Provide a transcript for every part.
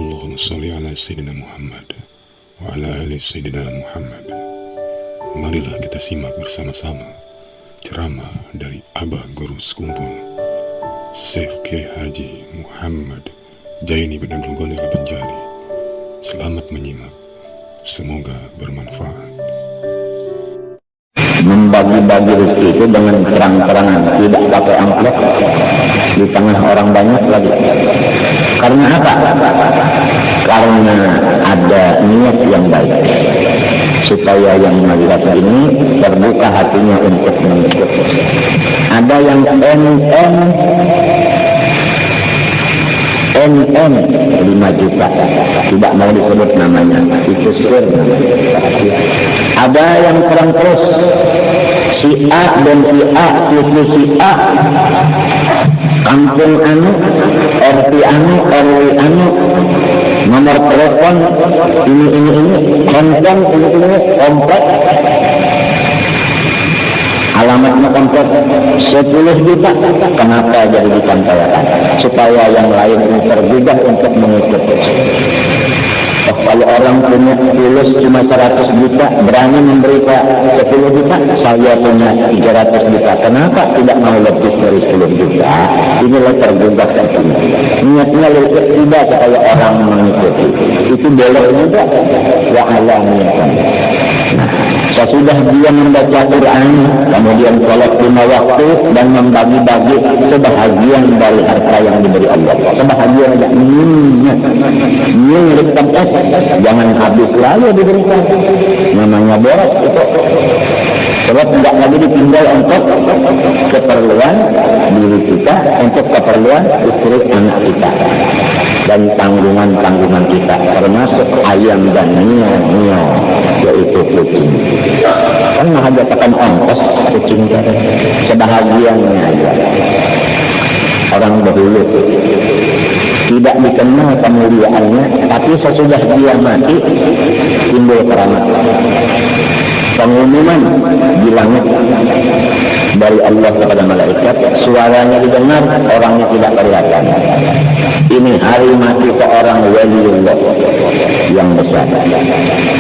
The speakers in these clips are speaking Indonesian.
Allahumma salli ala Sayyidina Muhammad wa ala ali Sayyidina Muhammad. Marilah kita simak bersama-sama ceramah dari Abah Guru Sekumpul Syekh Kiai Haji Muhammad Jaini bin Abdul Ghani Al-Banjari. Selamat menyimak, semoga bermanfaat. Membagi-bagi rezeki itu dengan terang-terangan, tidak pakai amplop di tengah orang banyak lagi. Karena apa? Karena ada niat yang baik, supaya yang melihat ini terbuka hatinya untuk mengikut. Ada yang NN 5 juta, tidak mau disebut namanya, itu sir. Ada yang kurang terus, si A dan si A, cucu si A, kampung anu, RT anu, RW anu, nomor telepon ini, konten ini, komplek, alamatnya komplek, 10 juta. Kenapa jadi disampaikan? Supaya yang lain ini tergugah untuk mengikuti. Kalau orang punya tulus cuma 100 juta, berani memberikan 10 juta, saya punya 300 juta. Kenapa tidak mau lebih dari 10 juta? Inilah tergugah hatinya. Niatnya tidak supaya orang mengikuti. Itu boleh juga. Ya Allah niatkan. Sesudah dia membaca Quran, kemudian sholat 5 waktu dan membagi-bagi sebahagian dari harta yang diberi Allah. Sebahagian aja, jangan habis lalu diberikan. Namanya boros itu. Sebab tidak lagi ditinggal untuk keperluan diri kita, untuk keperluan istri anak kita, dan tanggungan-tanggungan kita, termasuk ayam dan nio, yaitu kucing. Kan menghadapan ongkos kucing tadi, sebahagiannya aja. Orang dahulu tidak dikenal kemuliaannya, tapi sesudah dia mati timbul keramat. Pengumuman di langit dari Allah kepada malaikat, suaranya didengar, orangnya tidak kelihatan. Ini hari mati seorang waliullah yang besar.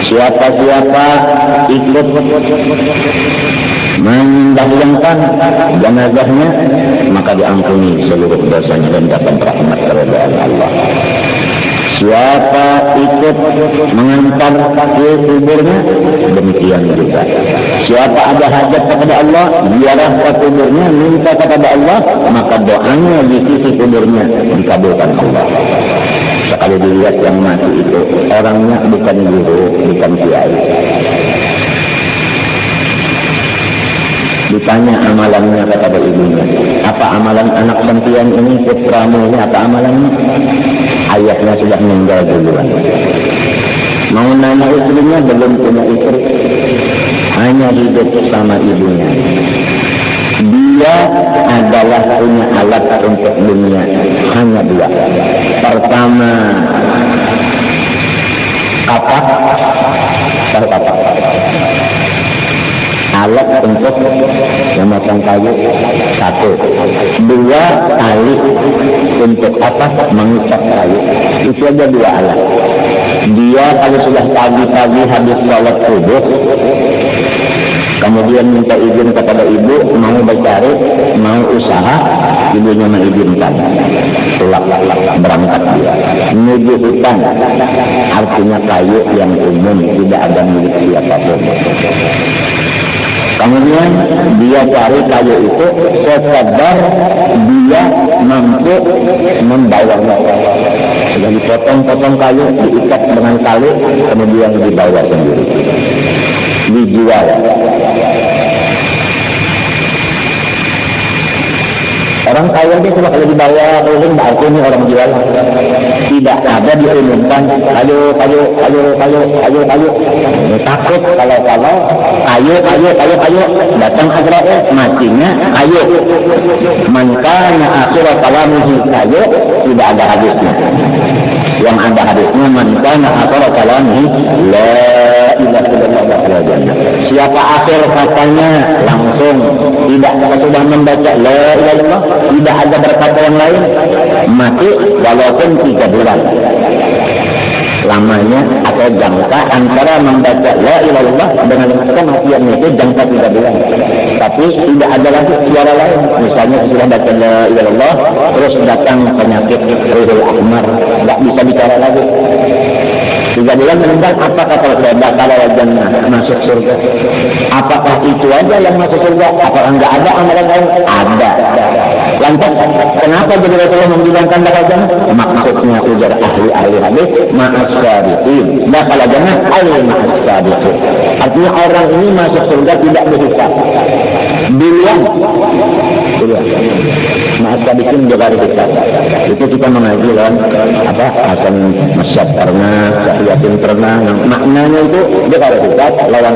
Siapa-siapa ikut mendahlangkan jenazahnya, maka diampuni seluruh dosanya dan dapat rahmat keridhaan Allah. Siapa ikut mengantar ke kuburnya, demikian juga. Siapa ada hajat kepada Allah, biarlah ke kuburnya, minta kepada Allah, maka doanya di sisi kuburnya dikabulkan Allah. Sekali dilihat yang mati itu, orangnya bukan guru, bukan kiai. Ditanya amalannya kepada ibunya, apa amalan anak sentian ini, putramu ini, apa amalannya? Ayahnya sudah meninggal duluan. Mau nanya istrinya, belum punya istri, hanya hidup sama ibunya. Dia adalah punya alat untuk dunia hanya 2. Pertama, kapak, alat untuk memotong kayu 1. 2, tali untuk apa? Mengikat kayu. Itu aja 2 alat. Dia kalau sudah pagi-pagi habis sholat subuh, kemudian minta izin kepada ibu, mau bercari, mau usaha, ibunya mengizinkan. Tulak berangkat dia menuju hutan, artinya kayu yang umum, tidak ada milik siapapun. Kemudian dia cari kayu itu sekedar dia mampu membawanya. Sudah dipotong-potong kayu, diikat dengan tali, kemudian dibawa sendiri, dijual. Orang kaya dia cuma kalau dibawa keliling, berarti ini orang jual. Tidak ada diumumkan kayu. Takut kalau kayu datang Azrail, matinya kayu. Mankana akhirah kalamihi kayu, tidak ada hadisnya. Yang ada hadisnya, mankana akhirah kalamihi la ilaha illallah. Siapa akhir katanya langsung, tidak sudah membaca la ilaha illallah, tidak ada berkata yang lain, mati walaupun 3 bulan. lamanya atau jangka antara membaca la ilaha illallah dengan kematiannya itu jangka 3 bulan. Tapi tidak ada lagi suara lain. Misalnya sudah baca la ilaha illallah terus datang penyakit Ridul Ahmar, nggak bisa bicara lagi. 3 bulan meninggal, apa kata Allah? Bakal jannah, masuk surga. Apakah itu aja yang masuk surga? Apakah enggak ada amalan lain? Ada. Lantas kenapa jadi Rasulullah membilangkan bakal jannah? Maksudnya ujar ahli hadis, ma'as-sabiqin. Bakal jannah ma'as-sabiqin. Artinya orang ini masuk surga tidak dihisab. Duluan. Ma'as-sabiqin juga dihisab. Itu kita mengaji kan Hasan Masyad pernah, Yasin pernah. Maknanya itu dia kalau dihisab lawan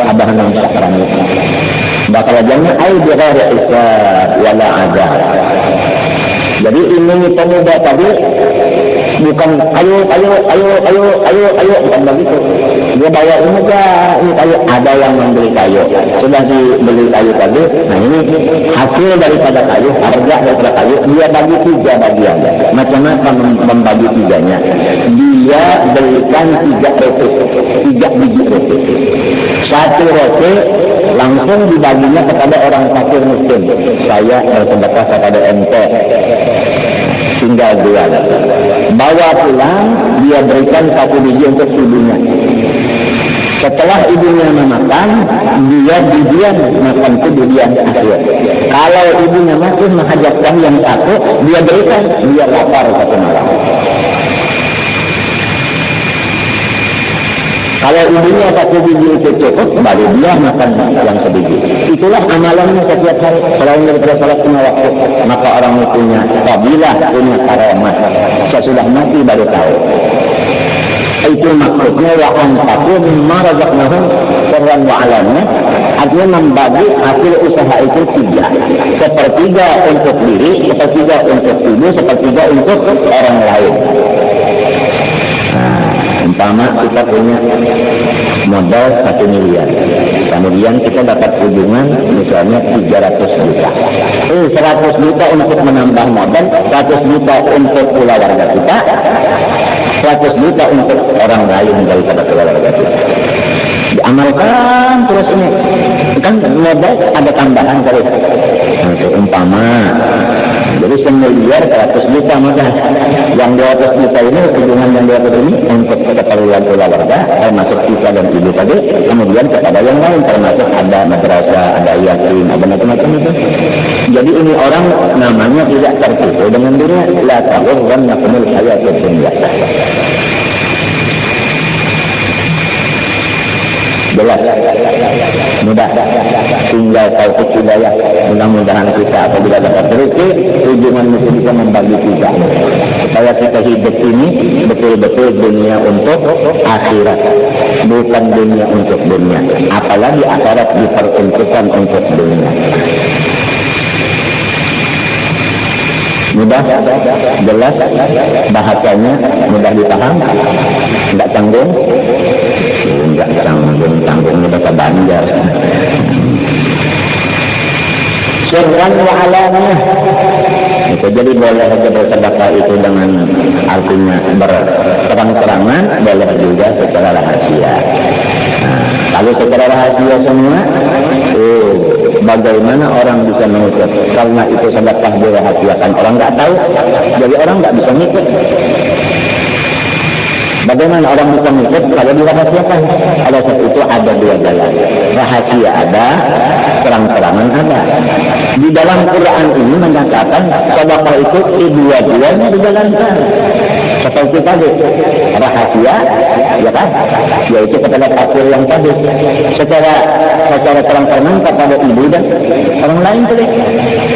abahan yang sakrani. Bakal jannah dia hisab wala ada. Jadi ini pemuda tadi bukan ayo bukan begitu. Dia bawa ini kayu, ada yang membeli kayu, sudah dibeli kayu tadi. Nah ini hasil daripada kayu, harga daripada kayu, dia bagi 3 bagian. Macam-macam membagi 3-nya. Dia belikan 3 roti, 3 biji roti. 1 roti langsung dibaginya kepada orang fakir miskin. Saya bersedekah kepada ente, tinggal 2. Bawa pulang, dia berikan 1 biji untuk ibunya. Setelah ibunya memakan, dia didiam makan itu didiam akhir. Kalau ibunya masih menghajatkan yang 1, dia berikan, dia lapar 1 malam. Kalau ibunya 1 biji itu cukup, baru dia makan yang sebiji. Itulah amalannya setiap hari. Selain daripada salat 5 waktu, maka orang itu punya fadilah, punya karamah. Sesudah mati baru tahu. Itu maksudnya wa anfaqu mimma razaqnahum sirran wa alaniya. Artinya membagi hasil usaha itu 3. 1/3 untuk diri, 1/3 untuk ibu, 1/3 untuk orang lain. Umpama kita punya modal 1 miliar, kemudian kita dapat ujungan misalnya 300 juta. 100 juta untuk menambah modal, 100 juta untuk keluarga kita, 100 juta untuk orang lain daripada keluarga kita. Diamalkan terus ini. Kan modal ada tambahan terus. Umpama jadi 1 miliar 100 juta maka yang 200 juta ini hubungan yang 200 ini untuk keperluan keluarga termasuk kita dan ibu tadi, kemudian kepada yang lain termasuk ada madrasah, ada yatim, ada macam-macam itu. Jadi ini orang namanya tidak tertipu dengan dunia. La taghurrannakumul hayatud dunya. Jelas, mudah, tinggal taufik hidayah. Mudah-mudahan kita apabila dapat rezeki, hubungan itu bisa membagi 3, supaya kita hidup ini betul-betul dunia untuk akhirat, bukan dunia untuk dunia. Apalagi akhirat diperuntukkan untuk dunia. Mudah, jelas, bahasanya mudah dipaham, tidak canggung. Enggak tanggung bahasa Banjar. Sirran wa alaniyah. Itu jadi boleh saja bersedekah itu dengan artinya berterang-terangan, boleh juga secara rahasia. Nah, kalau secara rahasia semua, bagaimana orang bisa mengikut? Karena itu sedekah dirahasiakan, orang nggak tahu, jadi orang nggak bisa ngikut. Bagaimana orang bisa mengikut kalau dirahasiakan? Pada saat itu ada 2 jalan. Rahasia ada, terang-terangan ada. Di dalam Quran ini menyatakan sedekah itu kedua-duanya dijalankan. Seperti tadi, rahasia, ya kan? Yaitu kepada fakir yang tadi. Secara terang-terangan kepada ibu dan orang lain tadi.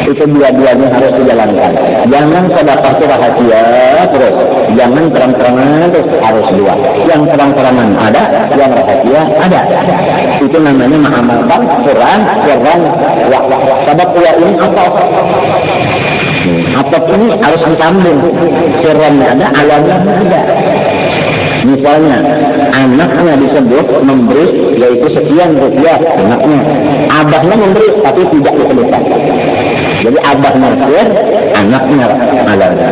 Itu dua-duanya harus dijalankan. Jangan sedekah itu rahasia terus. Jangan terang-terangan terus, harus 2. Yang terang-terangan ada, yang rahasia ada. Itu namanya mengamalkan Quran, sedekah ini apa? Atap ini harus disambung. Sirrannya ada, alamnya ada. Misalnya anaknya disebut memberi, yaitu sekian rupiah anaknya. Abahnya memberi tapi tidak disebutkan. Jadi abahnya sir, anaknya alamnya.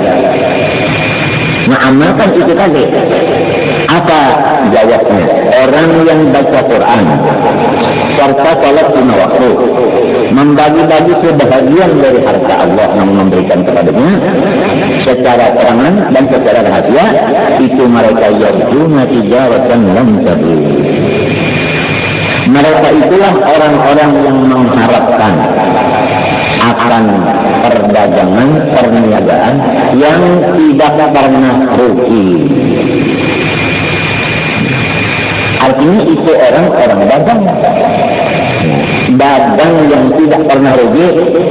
Nah, amalkan itu tadi. Maka jawabnya, orang yang baca Quran serta salat 5 waktu, membagi-bagi sebahagian dari harta Allah yang memberikan kepadanya secara terangan dan secara rahasia, itu mereka yarjuna tijaratan lan tabur. Mereka itulah orang-orang yang mengharapkan akan perdagangan, perniagaan yang tidak pernah rugi. Artinya itu orang-orang dagang. Dagang yang tidak pernah rugi,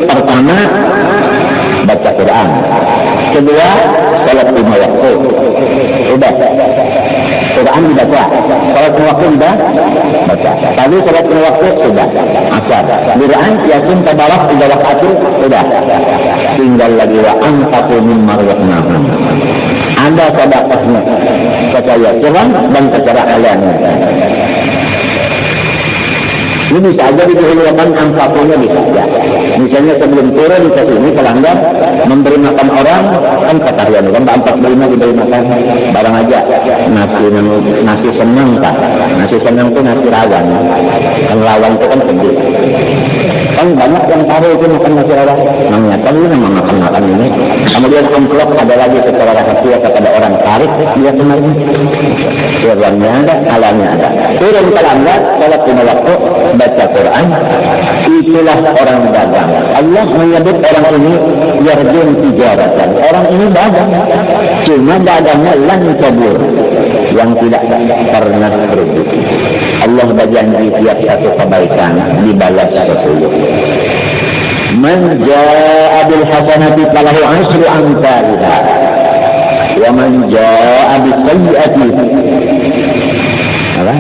pertama baca Quran, kedua salat 5 waktu. Sudah, Quran dibaca, salat 5 waktu sudah baca. Tadi salat 5 waktu sudah, asar. Quran, Yasin, Tabarak 3 rakaat sudah. Tinggal lagi wa anfaqu mimma razaqnahum. Ada sedekahnya secara Quran dan secara alani. Ini bisa aja didahulukan anfakunya, bisa aja. Misalnya sebelum turun ke sini pelanggan memberi makan orang, kan ketahuan kan 45 diberi makan barang aja. Nasi senang kan, nasi senang itu nasi rawan, kan lawan itu kan gede. Kan banyak yang tahu itu makan nasi rawan, namanya kan ini memang makan ini. Kemudian amplop ada lagi secara rahasia kepada orang tarik, dia kemarin Qurannya ada, alamnya ada. Turun pelanggan, salat 5 waktu, baca Quran, itulah orang dagang. Allah menyebut orang ini yarjun tijaratan. Orang ini dagang, cuma dagangnya lan tabur, yang tidak pernah rugi. Allah berjanji tiap satu kebaikan dibalas 10. Man jaa'a bil hasanati falahu 'asyru amsalha wa man jaa'a bis sayyi'ati apa?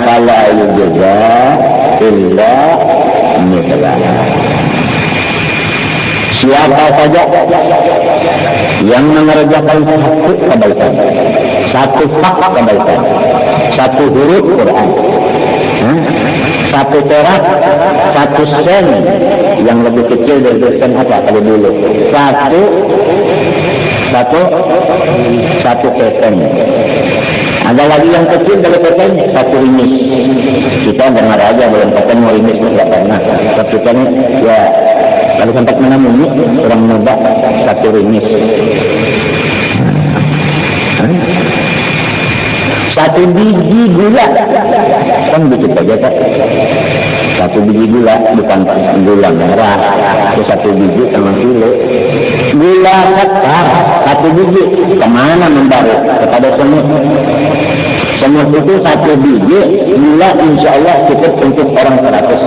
Fala yujza illa mithlaha. Siapa saja yang mengerjakan satu kebaikan, satu hak kebaikan, satu huruf Quran, satu perak, satu sen, yang lebih kecil dari sen apa kalau dulu, satu peten. Ada lagi yang kecil dari peten, 1 rimis. Kita dengar aja belum ketemu rimis, tidak pernah. Tapi kan ya kalau sampai menemui orang muda 1 rimis. 1 biji gula kan begitu aja kan. 1 biji gula, bukan gula merah, itu 1 biji sama kilo. Gula sekar 1 biji kemana membaru? Kepada semut. Semut itu 1 biji gula insya Allah cukup untuk orang 100.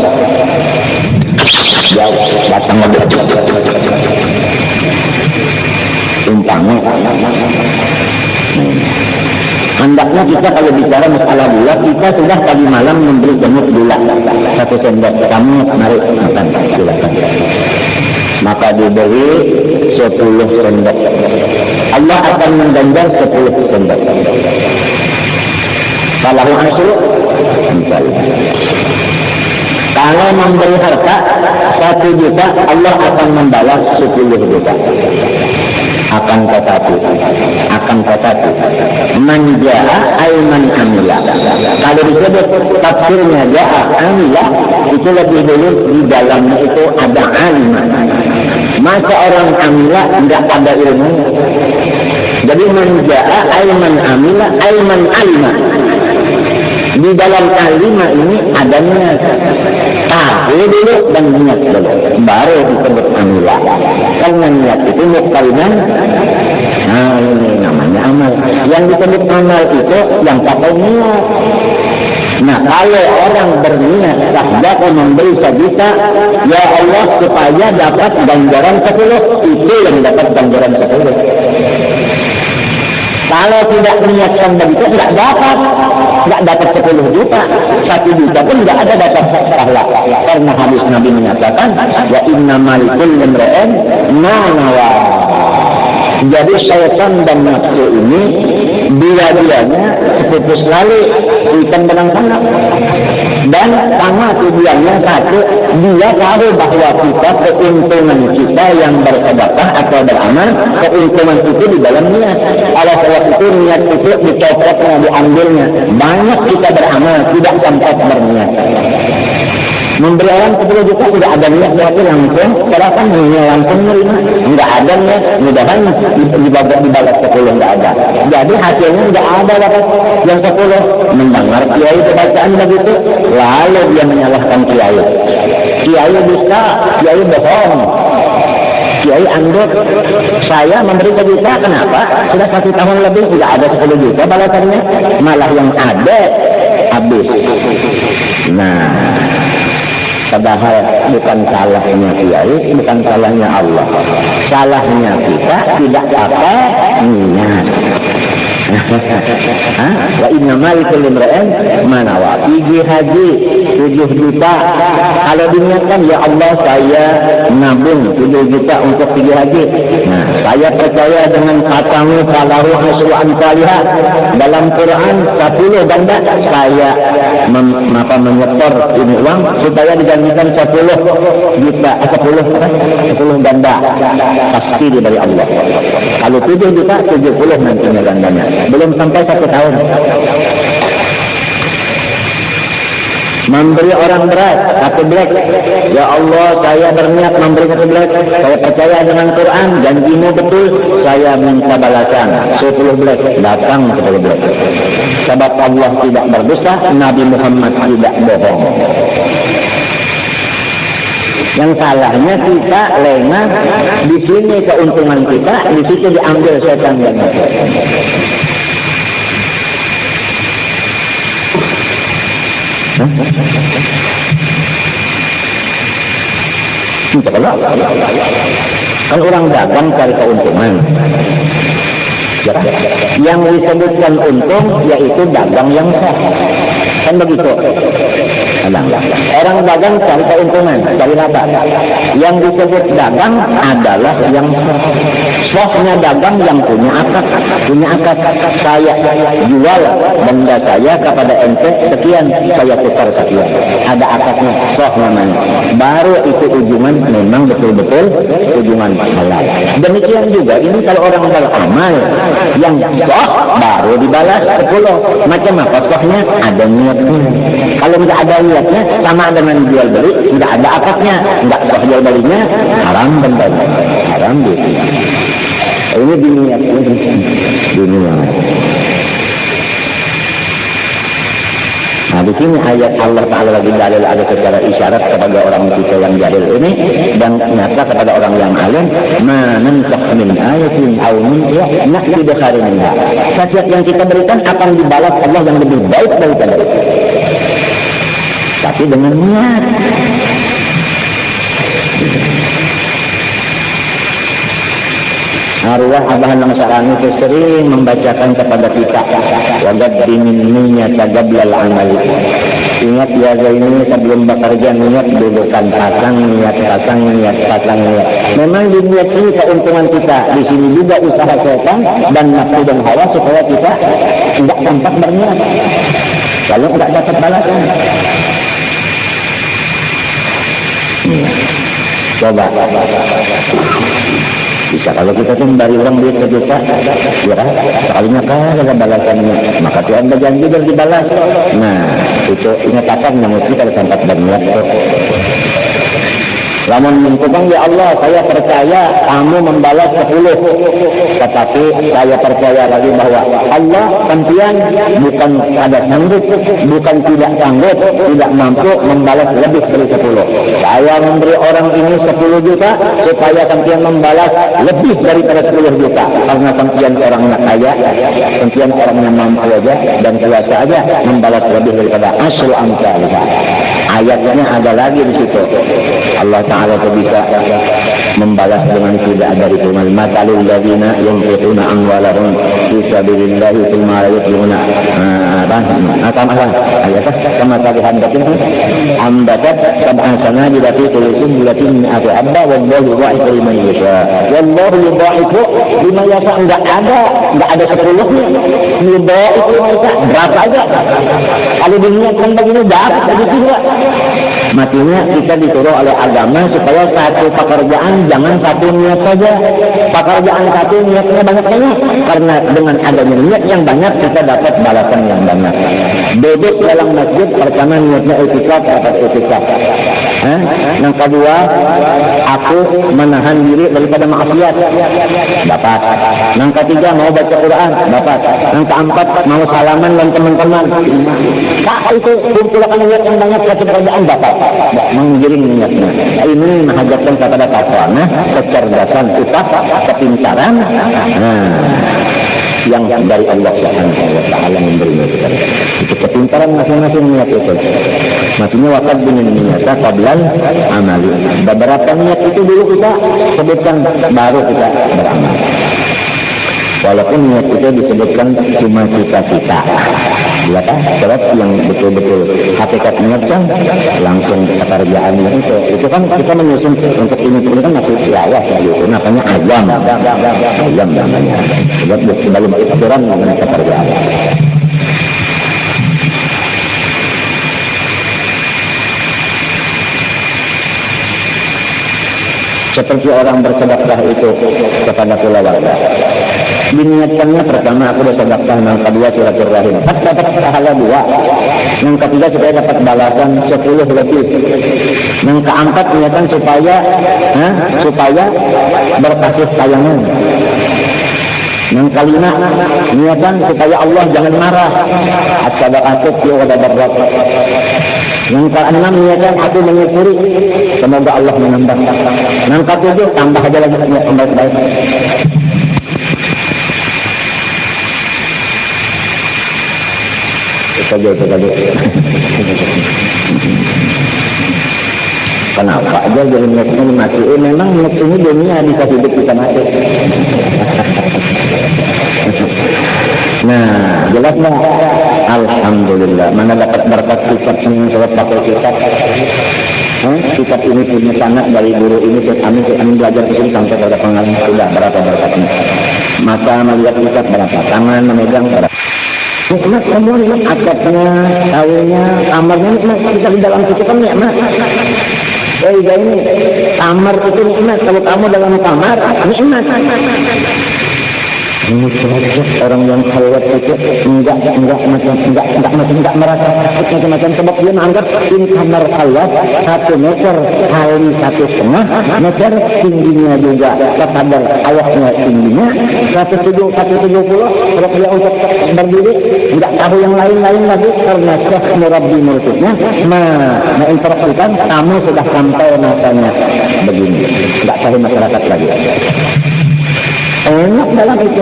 Jauh datang lebih umpamanya. Hendaknya kita kalau bicara masalah gula, kita sudah tadi malam membeli semut gula 1 sendok. Kamu mari makan, silakan. Maka diberi 10 sendok. Allah akan mengganjar 10 sendok. Falahu 'asyru amsalha. Kalau memberi harta 1 juta, Allah akan membalas 10 juta. Akan tetapi manja'a ayman amila. Kalau disebut tafsirnya ja'a amila, itu lebih dulu di dalamnya itu ada alimah. Maka orang amila tidak ada ilmu. Jadi manja'a ayman amila, ayman alimah. Di dalam kalimah ini ada niat. Tahu dulu dan niat dulu, baru disebut amila. Karena niat itu mukaliman. Nah ini namanya amal. Yang disebut amal itu yang pakai niat. Nah kalau orang berniat sahdaku memberi 1 juta, ya Allah supaya dapat ganjaran 10, itu yang dapat ganjaran 10. Kalau tidak niatkan begitu, tidak dapat 10 juta. 1 juta pun tidak ada dapat pahala. Karena hadis Nabi menyatakan, wa innamal kulli imri'in ma nawa. Jadi syaitan dan nafsu ini dua-duanya sepupu sekali, ikan benang sana. Dan sama tujuannya satu, dia tahu bahwa kita keuntungan kita yang bersedekah atau beramal, keuntungan itu di dalam niat. Kalau sebab itu niat itu dicopotnya, diambilnya. Banyak kita beramal tidak sempat berniat. Memberi orang 10 juta tidak ada niat berarti langsung, karena kan langsung menerima, nggak ada niat, mudahan dibalas 10 nggak ada. Jadi hasilnya nggak ada dapat yang 10. Mendengar kiai bacaan begitu, lalu dia menyalahkan kiai. Kiai dusta, kiai bohong, kiai anduk. Saya memberi juta, kenapa? Sudah 1 tahun lebih tidak ada 10 juta balasannya, malah yang ada habis. Nah, padahal bukan salahnya kiai, bukan salahnya Allah. Salahnya kita tidak pakai niat. Wa innamal likulli imrin ma nawa. Pergi haji 7 juta. Kalau diniatkan ya Allah saya nabung 7 juta untuk pergi haji. Nah, saya percaya dengan katamu falahu asru amsalha. Dalam Quran 10 ganda saya menyetor ini uang supaya digantikan 10 juta, 10 ganda pasti dari Allah. Kalau 7 juta 70 nantinya gandanya. Belum sampai 1 tahun. Memberi orang berat 1 black. Ya Allah saya berniat memberi 1 black. Saya percaya dengan Quran, janjimu betul, saya minta balasan 10 black. Datang 10 black. Sebab Allah tidak berdusta, Nabi Muhammad tidak bohong. Yang salahnya kita lengah, di sini keuntungan kita, di situ diambil setan dan nafsu. Kan orang dagang cari keuntungan. Yang disebutkan untung yaitu dagang yang sah. Kan begitu. Orang dagang cari keuntungan, cari laba. Yang disebut dagang adalah yang sahnya dagang yang punya akad. Saya jual benda saya kepada ente sekian, saya tukar sekian. Ada akadnya, sah namanya. Baru itu ujungan memang betul-betul ujungan halal. Demikian juga ini kalau orang beramal yang sah baru dibalas 10. Macam apa sahnya? Ada niatnya. Kalau tidak ada niatnya sama dengan jual beli, tidak ada akadnya, tidak sah jual belinya, haram bendanya, haram duit. Ini diniatnya dunia. Nah, di sini ayat Allah Ta'ala lagi dalil ada secara isyarat kepada orang kita yang jahil ini dan nyata kepada orang yang alim, ma nansakh min ayatin aw nunsiha na'ti bi khairin minha. Setiap yang kita berikan akan dibalas Allah yang lebih baik daripada itu. Tapi dengan niat. Arwah Abah Langsarani sering membacakan kepada kita wajad minninya tagablal amal. Ingat ya ini sebelum bekerja niat dulu kan pasang niat. Memang di niat ini keuntungan kita. Di sini juga usaha setan dan nafsu dan hawa supaya kita tidak sempat berniat. Kalau tidak dapat balasan. Coba. Bisa kalau kita tuh dari orang duit 1 juta, ya sekalinya kan ada balasannya, maka Tuhan berjanji dan dibalas. Nah, itu nyatakan yang mesti kalau sempat berniat. Lamun mengkubang ya Allah, saya percaya kamu membalas 10. Tetapi saya percaya lagi bahwa Allah kantian bukan ada sanggup, bukan tidak sanggup, tidak mampu membalas lebih dari 10. Saya memberi orang ini 10 juta supaya kantian membalas lebih daripada 10 juta. Karena kantian orangnya kaya, kantian orangnya mampu aja dan kuasa aja membalas lebih daripada asru amsalha. Ayatnya ada lagi di situ. Allah Ta'ala itu bisa membalas dengan tidak ada hitungan. Matalul ladzina yunfiquna amwalahum fi sabilillahi tsumma la yutbi'una kama talihan ambatat sab'an sanabila fi kulli sunbulatin mi'atu habba wallahu yudha'ifu liman yasha. Wallahu yudha'ifu liman yasha. Enggak ada 10-nya. Yudha'ifu liman yasha. Berapa aja? Kalau diniatkan begini dapat begitu juga. Matinya kita disuruh oleh agama supaya satu pekerjaan jangan satu niat saja. Pekerjaan satu niatnya banyak-banyak. Karena dengan adanya niat yang banyak kita dapat balasan yang banyak. Duduk dalam masjid pertama niatnya itikaf dapat itikaf. Yang kedua, aku menahan diri daripada maksiat dapat. Yang ketiga, mau baca Quran dapat. Yang keempat, mau salaman dan teman-teman. Itu kumpulkan niat yang banyak satu pekerjaan dapat. Menggiring niatnya. Ini menghajatkan kepada takwa, kecerdasan, utak, kepintaran. Yang dari Allah Subhanahu wa Ta'ala memberinya itu kepintaran masing-masing niat itu. Maksudnya wakad dengan niatnya qablan amali. Beberapa niat itu dulu kita sebutkan baru kita beramal. Walaupun niat itu disebutkan cuma cita-cita. Ya kan? Sebab yang betul-betul hakikat niat kan langsung pekerjaannya itu kan kita menyusun untuk ini kan masih lawas ya gitu. Namanya ayam namanya. Sebab sebelum aturan dengan pekerjaan. Seperti orang bersedekah itu kepada keluarga. Diniatkannya pertama aku bersedekah, yang kedua silaturahim. Dapat pahala 2. Yang ketiga supaya dapat balasan 10 lebih. Yang keempat niatan supaya berkasih sayangan. Yang kelima niatan supaya Allah jangan marah. As-sadaqatu wa darrat. Yang keenam niatan aku menyukuri semoga Allah menambah. Yang ketujuh tambah aja lagi niat yang baik-baik. Itu saja. Kenapa aja jadi niatnya mati? Memang niat ini dunia bisa hidup bisa mati. Nah, jelas nggak? Alhamdulillah. Mana dapat berkat kitab ini surat pakai kitab. Kitab ini punya sanad dari guru ini. Kami belajar di sini sampai pada pengalaman sudah berapa berkatnya. Mata melihat kitab berapa, tangan memegang berapa. Nikmat semua nikmat, akadnya, kawinnya, kamarnya nikmat. Kita di dalam situ kan nikmat. Ini kamar itu nikmat. Kalau kamu dalam kamar nikmat. Ini orang yang khalwat itu enggak merasa macam-macam sebab dia menganggap ini kamar khalwat 1 meter kali 1,5 meter tingginya juga sekadar awaknya tingginya 170 kalau dia untuk berdiri enggak tahu yang lain-lain lagi karena syekh murabbi muridnya menginterpretasikan kamu sudah sampai masanya begini enggak tahu masyarakat lagi. Enak dalam itu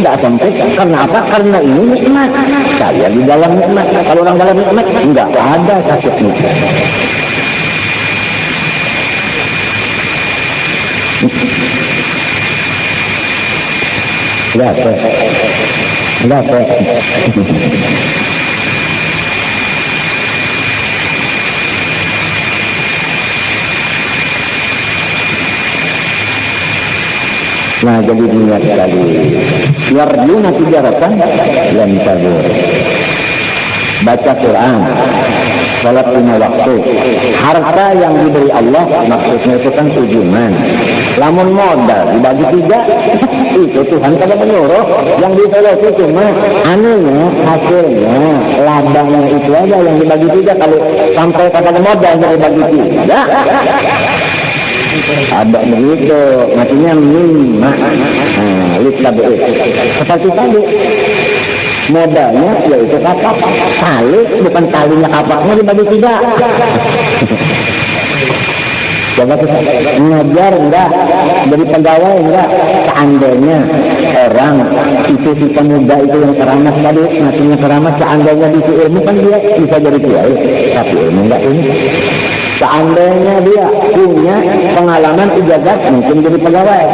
tidak sampai karena apa? Karena ini nikmat. Saya di dalam nikmat. Kalau orang dalam nikmat enggak ada sakitnya. Enggak. Nah, jadi niat tadi yarjuna tijaratan lan tabur. Baca Quran, salat 5 waktu. Harta yang diberi Allah maksudnya itu kan tujuan. Lamun modal dibagi 3 itu Tuhan kada menyuruh. Yang disolusi cuma anunya, hasilnya, labangnya itu aja yang dibagi 3. Kalau sampai kata modal dibagi 3 ada begitu, maksudnya mimma litabui. Seperti tadi modalnya yaitu kapak tali, bukan talinya kapaknya dibagi 3. Coba kita ngajar enggak, jadi pegawai enggak, seandainya orang itu si pemuda itu yang keramas tadi, maksudnya keramas seandainya di ilmu kan dia bisa jadi kiai, tapi ilmu enggak ini. Seandainya dia punya pengalaman ijazah, mungkin jadi pegawai.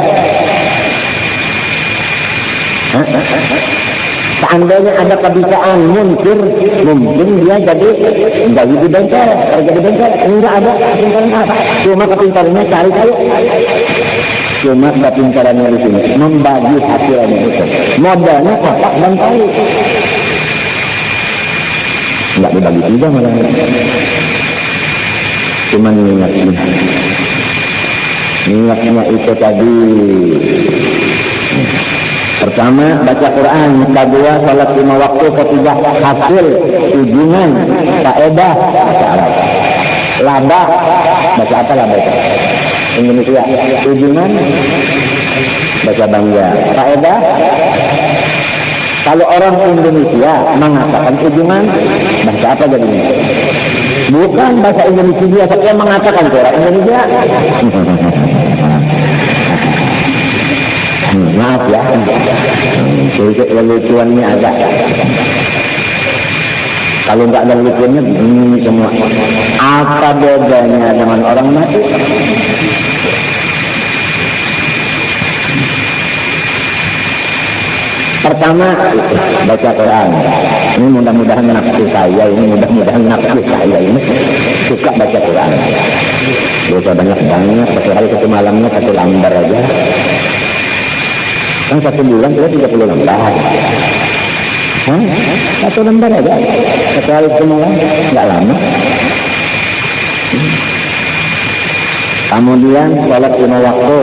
Seandainya ada kebiasaan mungkin dia jadi di bengkel, kerja di bengkel. Enggak ada kepintaran apa. Cuma kepintarannya cari tahu. Cuma kepintarannya di sini membagi hasilnya itu. Modalnya kotak dan tahu. Enggak dibagi juga malah. Cuma niatnya itu tadi. Pertama, baca Quran. Kedua, salat 5 waktu. Ketiga, hasil ujian faedah bahasa Arab. Laba, baca apa laba itu? Indonesia. Ujian baca bangga. Faedah, kalau orang Indonesia mengatakan ujian, bahasa apa jadinya? Bukan bahasa Indonesia dia, saya mengatakan orang Indonesia. Maaf ya, sedikit lelucuannya ada. Kalau nggak ada lelucuannya, semua. Apa bedanya dengan orang mati? Pertama, baca Quran. Ini mudah-mudahan nafsu saya ini suka baca Quran. Baca banyak, satu hari satu malamnya satu lembar aja. Kan 1 bulan kita 30 lembar. Satu lembar aja. Satu hari semalam, nggak lama. Kemudian sholat 5 waktu,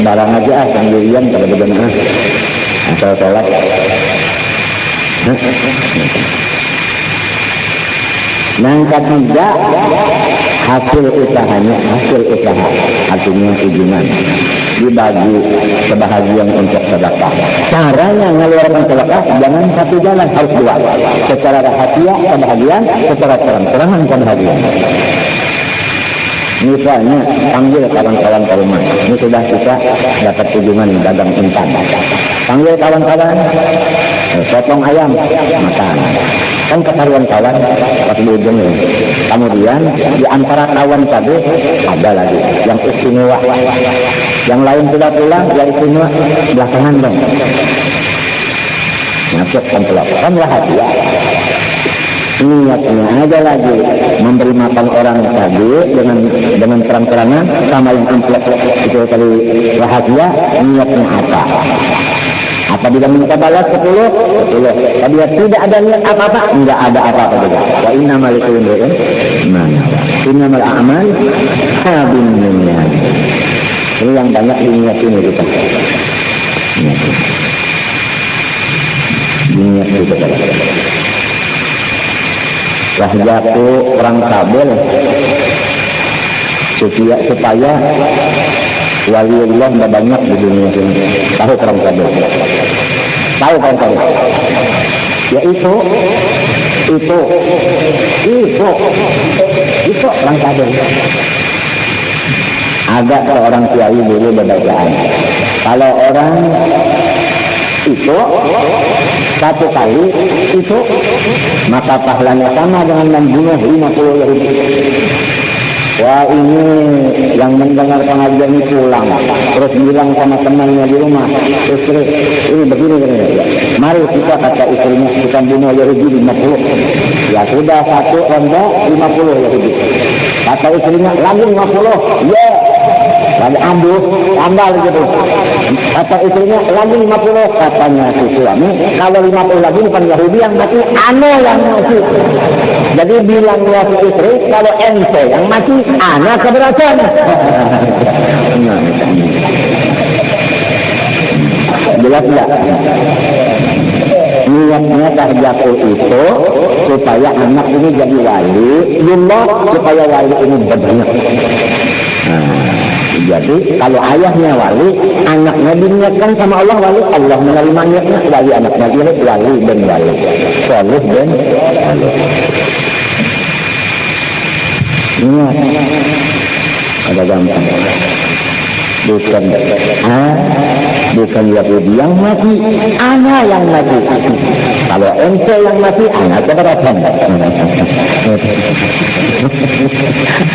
barang aja sendirian kalau berjamaah. Atau sholat. Yang ketiga, hasil usaha, artinya ujian. Dibagi sebahagian untuk sedekah. Caranya mengeluarkan sedekah jangan satu jalan, harus 2. Secara rahasia sebahagian, secara terang-terangan sebahagian. Misalnya panggil kawan-kawan ke rumah. Ini sudah kita dapat kunjungan dagang intan. Panggil kawan-kawan, potong ayam, makan. Kan ketahuan kawan pas di ujung ini. Kemudian di antara kawan tadi ada lagi yang istimewa. Yang lain sudah pulang, yang istimewa belakangan dong. Masuk amplop, kan rahasia. Niatnya aja lagi memberi makan orang tadi dengan terang-terangan, sama yang amplop itu tadi rahasia. Niatnya apa? Apabila minta balas 10. Apabila tidak ada niat apa-apa, enggak ada apa-apa juga. Wa innamal likulli imri'in ma nawa. Innamal a'mal binniyat. Ini yang banyak niat ini kita. Niat kita. Rahjatu perang Kabul supaya waliullah tidak banyak di dunia ini. Tahu perang Kabul? Tahu perang Kabul? Ya itu perang Kabul. Ada seorang kiai dulu berbacaan. Kalau orang itu satu kali itu, maka pahalanya sama dengan membunuh 50 Yahudi. Wah, ini yang mendengar pengajian ini pulang, terus bilang sama temannya di rumah, istri, ini begini. Mari kita, kata istrinya, kita bunuh Yahudi 50. Ya sudah, satu ronda 50 Yahudi. Kata istrinya, lagi 50. Ya, lagi ambil, tambah gitu. Kata istrinya, lagi 50. Katanya si suami, kalau 50 lagi bukan Yahudi yang mati, aneh yang mati. Jadi bilangnya si istri, kalau ente yang mati, anak keberatan. Jelas enggak? Niatnya tahjatu itu supaya anak ini jadi wali, supaya wali ini berbanyak. Jadi kalau ayahnya wali, anaknya diniatkan sama Allah wali, Allah menerima niatnya wali, anaknya dia wali dan wali, soleh dan wali. Niat ada gampang. Bukan Yahudi yang mati, anak yang mati. Kalau ente yang mati, anak keberatan.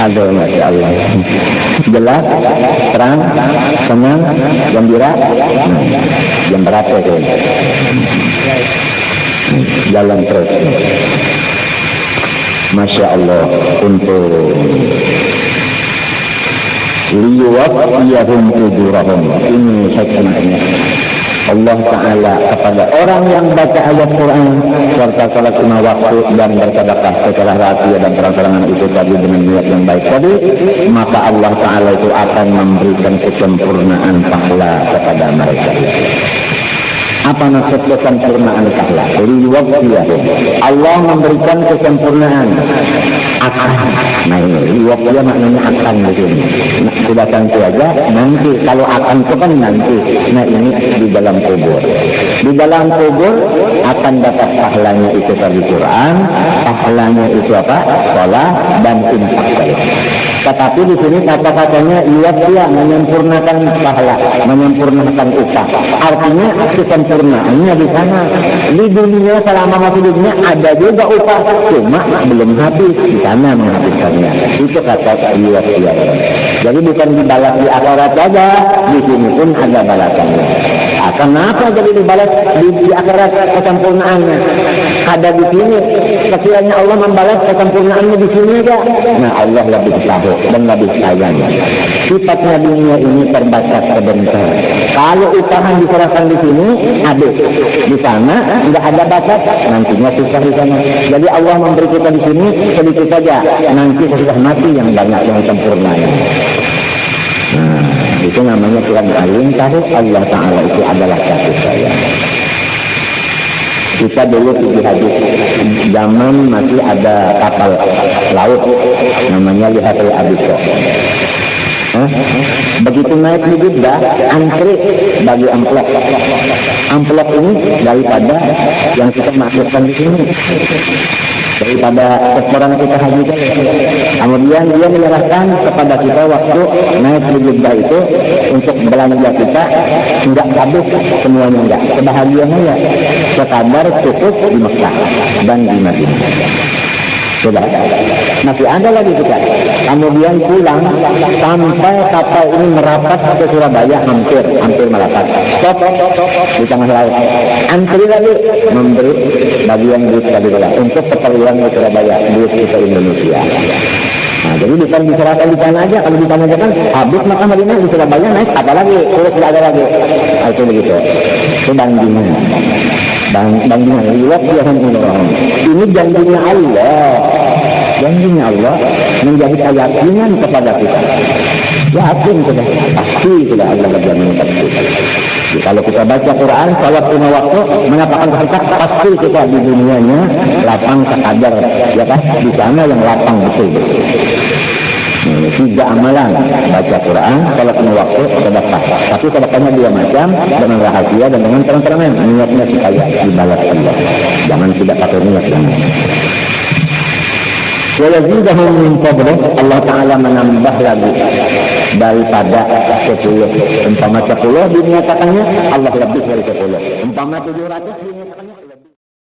Aduh, Masya Allah. Jelas, terang, senang, gembira. Jam berapa itu? Jalan terus. Masya Allah. Untuk liyuwaffiyahum ujurahum. Ini hikmahnya Allah Ta'ala kepada orang yang baca ayat Quran serta salat 5 waktu dan bersedekah secara rahasia dan terang-terangan itu tadi dengan niat yang baik tadi, maka Allah Ta'ala itu akan memberikan kesempurnaan pahala kepada mereka. Apa maksud kesempurnaan pahala? Allah memberikan kesempurnaan akan. Nah ini liwafiyah maknanya akan di sini. Nah, sudah tentu aja nanti kalau akan itu kan nanti. Nah ini di dalam kubur. Di dalam kubur akan dapat pahalanya itu tadi Quran, pahalanya itu apa? Sholat dan infak. Tetapi di sini kata-katanya liwafiyah menyempurnakan pahala, menyempurnakan upah. Artinya kesempurnaannya di sana. Di dunia selama masih di dunia ada juga upah, cuma belum habis di sana menghabiskannya. Itu kata liwafiyah. Jadi bukan dibalas di akhirat saja, di sini pun ada balasannya. Kenapa jadi dibalas di akhirat kesempurnaannya? Ada di sini. Sekiranya Allah membalas kesempurnaannya di sini aja. Nah Allah lebih tahu dan lebih sayang. Sifatnya dunia ini terbatas sebentar. Kalau usaha diserahkan di sini, habis. Di sana tidak ada batas, nantinya susah di sana. Jadi Allah memberi kita di sini sedikit saja. Nanti sudah mati yang banyak yang sempurnanya. Nah, itu namanya Tuhan alim tahu Allah Ta'ala itu adalah kasih sayang. Kita dulu di hadis zaman masih ada kapal laut namanya Lihatul Abiso. Begitu naik di Jeddah, antri bagi amplop. Amplop ini daripada yang kita masukkan di sini. Daripada setoran kita haji. Kemudian dia menyerahkan kepada kita waktu naik di Jeddah itu untuk belanja kita enggak habis semuanya, enggak. Kebahagiaannya ya sekadar cukup di Mekah dan di Madinah. Sudah, masih ada lagi kita. Kemudian pulang sampai kapal ini merapat ke Surabaya, hampir merapat. Stop di tengah laut. Antri lagi memberi bagian duit tadi untuk keperluan di Surabaya, duit kita Indonesia. Nah, jadi bukan diserahkan di sana aja. Kalau di sana aja kan habis Mekah Madinah, di Surabaya naik apa lagi? Terus tidak ada lagi. Nah, itu begitu. Itu bandingan. Bandingan ini janjinya Allah. Janjinya Allah menjadi keyakinan kepada kita. Yakin sudah, pasti sudah Allah berjamin pasti. Kalau kita baca Quran, salat 5 waktu, mengatakan kita pasti kita di dunianya lapang sekadar, ya kan? Di sana yang lapang betul. 3 amalan, baca Quran, salat 5 waktu, sedekah. Tapi sedekahnya 2 macam, dengan rahasia dan dengan terang-terangan. Niatnya supaya dibalas Allah. Jangan tidak pakai niat. Wayazidahum min fadlih, Allah Ta'ala menambah lagi daripada 10. Umpama 10 dinyatakannya, Allah lebih dari 10. Umpama 700 dinyatakannya